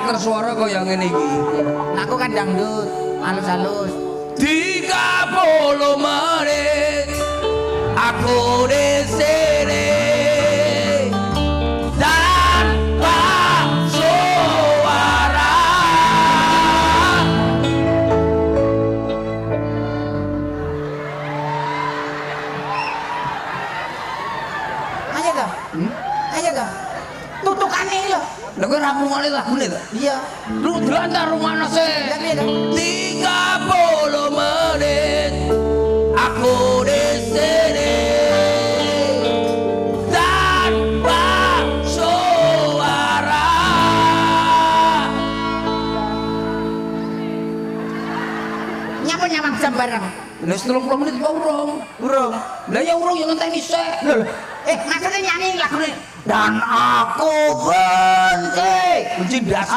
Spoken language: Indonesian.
karakter suara kaya ngene iki. Nah, aku kan dangdut, halus-halus. 30 menit aku di sini tanpa suara. Ayo dah. Ayo dah. Tutukane lho. Lha kowe ra ngomongane lagune to? Iya. Lu delantar rumahna sih. Ya piye dah? 30 menit aku di sini tanpa suara. Nyaman jam bareng. Lah 30 menit kok urung. Urung. Lah ya urung yang ngenteni sik. Maksudnya nyanyi lagune. Dan aku benci. Benci dasmu.